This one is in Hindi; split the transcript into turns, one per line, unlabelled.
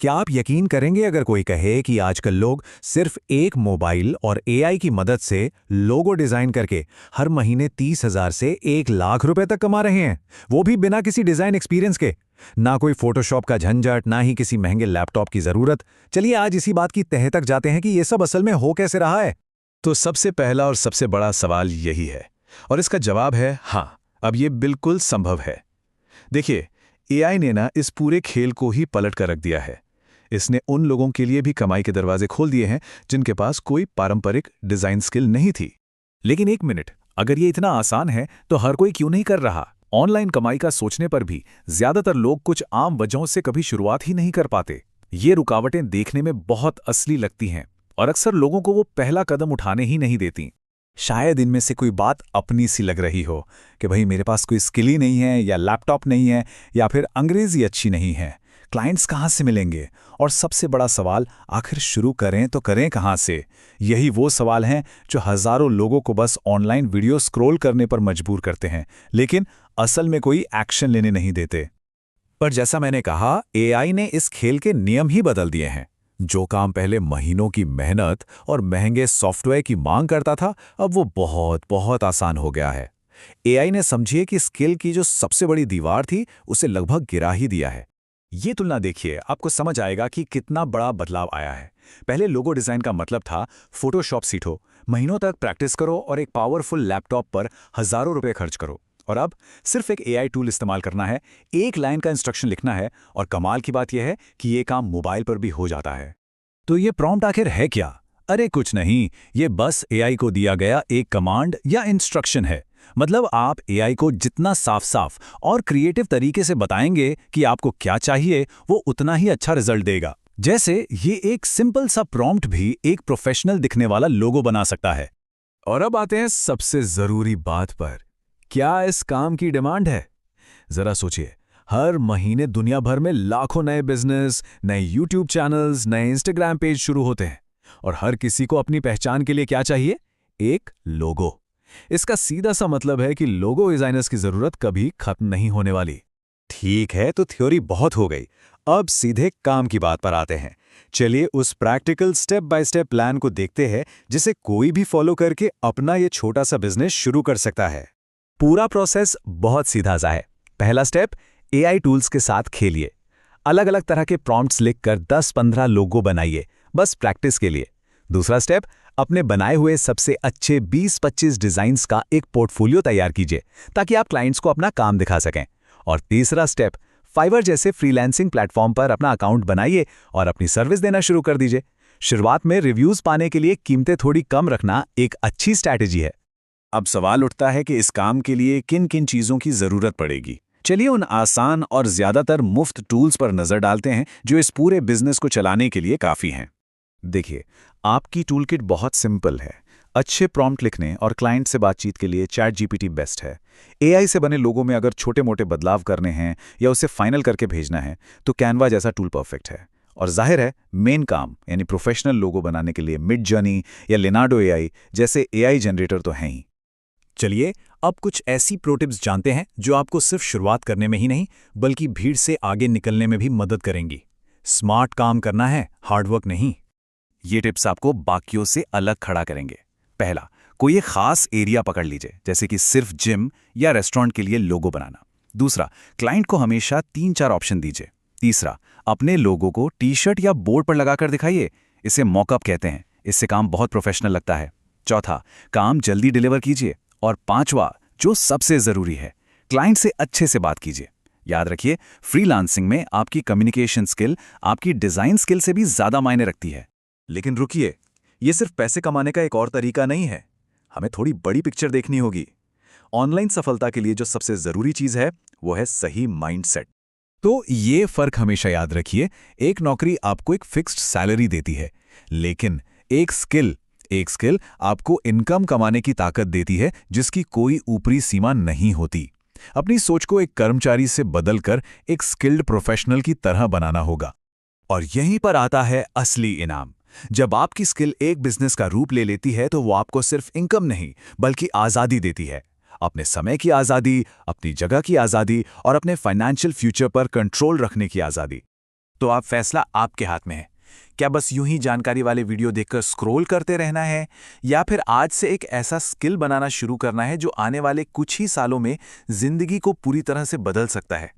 क्या आप यकीन करेंगे अगर कोई कहे कि आजकल लोग सिर्फ एक मोबाइल और एआई की मदद से लोगो डिजाइन करके हर महीने 30,000 से 1 लाख रुपए तक कमा रहे हैं, वो भी बिना किसी डिजाइन एक्सपीरियंस के। ना कोई फोटोशॉप का झंझट, ना ही किसी महंगे लैपटॉप की जरूरत। चलिए आज इसी बात की तह तक जाते हैं कि ये सब असल में हो कैसे रहा है।
तो सबसे पहला और सबसे बड़ा सवाल यही है, और इसका जवाब है हाँ, अब ये बिल्कुल संभव है। देखिए, एआई ने ना इस पूरे खेल को ही पलट कर रख दिया है। इसने उन लोगों के लिए भी कमाई के दरवाजे खोल दिए हैं जिनके पास कोई पारंपरिक डिजाइन स्किल नहीं थी।
लेकिन एक मिनट, अगर ये इतना आसान है तो हर कोई क्यों नहीं कर रहा? ऑनलाइन कमाई का सोचने पर भी ज्यादातर लोग कुछ आम वजहों से कभी शुरुआत ही नहीं कर पाते। ये रुकावटें देखने में बहुत असली लगती हैं और अक्सर लोगों को वो पहला कदम उठाने ही नहीं देती।
शायद इनमें से कोई बात अपनी सी लग रही हो कि भाई मेरे पास कोई स्किल ही नहीं है, या लैपटॉप नहीं है, या फिर अंग्रेजी अच्छी नहीं है, क्लाइंट्स कहाँ से मिलेंगे, और सबसे बड़ा सवाल, आखिर शुरू करें तो करें कहाँ से। यही वो सवाल हैं जो हजारों लोगों को बस ऑनलाइन वीडियो स्क्रॉल करने पर मजबूर करते हैं, लेकिन असल में कोई एक्शन लेने नहीं देते। पर जैसा मैंने कहा, एआई ने इस खेल के नियम ही बदल दिए हैं। जो काम पहले महीनों की मेहनत और महंगे सॉफ्टवेयर की मांग करता था, अब वो बहुत बहुत आसान हो गया है। एआई ने समझिए कि स्किल की जो सबसे बड़ी दीवार थी उसे लगभग गिरा ही दिया है। ये तुलना देखिए, आपको समझ आएगा कि कितना बड़ा बदलाव आया है। पहले लोगो डिजाइन का मतलब था फोटोशॉप सीखो, महीनों तक प्रैक्टिस करो और एक पावरफुल लैपटॉप पर हजारों रुपए खर्च करो। और अब सिर्फ एक एआई टूल इस्तेमाल करना है, एक लाइन का इंस्ट्रक्शन लिखना है, और कमाल की बात यह है कि ये काम मोबाइल पर भी हो जाता है। तो ये प्रॉम्प्ट आखिर है क्या? अरे कुछ नहीं, ये बस एआई को दिया गया एक कमांड या इंस्ट्रक्शन है। मतलब आप एआई को जितना साफ साफ और क्रिएटिव तरीके से बताएंगे कि आपको क्या चाहिए, वो उतना ही अच्छा रिजल्ट देगा। जैसे ये एक सिंपल सा प्रॉम्प्ट भी एक प्रोफेशनल दिखने वाला लोगो बना सकता है।
और अब आते हैं सबसे जरूरी बात पर, क्या इस काम की डिमांड है? जरा सोचिए, हर महीने दुनिया भर में लाखों नए बिजनेस, नए यूट्यूब चैनल्स, नए इंस्टाग्राम पेज शुरू होते हैं, और हर किसी को अपनी पहचान के लिए क्या चाहिए? एक लोगो। इसका सीधा सा मतलब है कि लोगो डिजाइनर्स की जरूरत कभी खत्म नहीं होने वाली।
ठीक है, तो थ्योरी बहुत हो गई। अब सीधे काम की बात पर आते हैं। चलिए उस practical step by step plan को देखते हैं जिसे कोई भी फॉलो करके अपना ये छोटा सा बिजनेस शुरू कर सकता है। पूरा प्रोसेस बहुत सीधा सा है। पहला स्टेप, एआई टूल्स के साथ खेलिए। अलग अलग तरह के प्रॉम्प्ट्स लिखकर 10-15 लोगो बनाइए, बस प्रैक्टिस के लिए। दूसरा स्टेप, अपने बनाए हुए सबसे अच्छे 20-25 डिजाइन्स का एक पोर्टफोलियो तैयार कीजिए ताकि आप क्लाइंट्स को अपना काम दिखा सकें। और तीसरा स्टेप, फाइवर जैसे फ्रीलांसिंग प्लेटफॉर्म पर अपना अकाउंट बनाइए और अपनी सर्विस देना शुरू कर दीजिए। शुरुआत में रिव्यूज पाने के लिए कीमतें थोड़ी कम रखना एक अच्छी स्ट्रैटेजी है।
अब सवाल उठता है कि इस काम के लिए किन किन चीज़ों की ज़रूरत पड़ेगी। चलिए उन आसान और ज़्यादातर मुफ्त टूल्स पर नज़र डालते हैं जो इस पूरे बिजनेस को चलाने के लिए काफ़ी हैं।
देखिए, आपकी टूलकिट बहुत सिंपल है। अच्छे प्रॉम्प्ट लिखने और क्लाइंट से बातचीत के लिए चैट जीपीटी बेस्ट है। एआई से बने लोगों में अगर छोटे मोटे बदलाव करने हैं या उसे फाइनल करके भेजना है तो कैनवा जैसा टूल परफेक्ट है। और जाहिर है, मेन काम यानी प्रोफेशनल लोगो बनाने के लिए मिडजर्नी या लेनार्डो एआई जैसे एआई जनरेटर तो हैं ही।
चलिए अब कुछ ऐसी प्रो टिप्स जानते हैं जो आपको सिर्फ शुरुआत करने में ही नहीं बल्कि भीड़ से आगे निकलने में भी मदद करेंगी। स्मार्ट काम करना है, हार्डवर्क नहीं।
ये टिप्स आपको बाकियों से अलग खड़ा करेंगे। पहला, कोई एक खास एरिया पकड़ लीजिए, जैसे कि सिर्फ जिम या रेस्टोरेंट के लिए लोगो बनाना। दूसरा, क्लाइंट को हमेशा 3-4 ऑप्शन दीजिए। तीसरा, अपने लोगो को टी शर्ट या बोर्ड पर लगाकर दिखाइए, इसे मॉकअप कहते हैं, इससे काम बहुत प्रोफेशनल लगता है। चौथा, काम जल्दी डिलीवर कीजिए। और पांचवा, जो सबसे जरूरी है, क्लाइंट से अच्छे से बात कीजिए। याद रखिए, फ्रीलांसिंग में आपकी कम्युनिकेशन स्किल आपकी डिजाइन स्किल से भी ज्यादा मायने रखती है।
लेकिन रुकिए, ये सिर्फ पैसे कमाने का एक और तरीका नहीं है। हमें थोड़ी बड़ी पिक्चर देखनी होगी। ऑनलाइन सफलता के लिए जो सबसे जरूरी चीज है वो है सही माइंडसेट। तो ये फर्क हमेशा याद रखिए, एक नौकरी आपको एक फिक्स्ड सैलरी देती है, लेकिन एक स्किल आपको इनकम कमाने की ताकत देती है जिसकी कोई ऊपरी सीमा नहीं होती। अपनी सोच को एक कर्मचारी से बदलकर एक स्किल्ड प्रोफेशनल की तरह बनाना होगा। और यहीं पर आता है असली इनाम। जब आपकी स्किल एक बिजनेस का रूप ले लेती है तो वो आपको सिर्फ इनकम नहीं बल्कि आज़ादी देती है। अपने समय की आज़ादी, अपनी जगह की आज़ादी और अपने फाइनेंशियल फ्यूचर पर कंट्रोल रखने की आज़ादी। तो आप फैसला आपके हाथ में है। क्या बस यूं ही जानकारी वाले वीडियो देखकर स्क्रॉल करते रहना है, या फिर आज से एक ऐसा स्किल बनाना शुरू करना है जो आने वाले कुछ ही सालों में जिंदगी को पूरी तरह से बदल सकता है।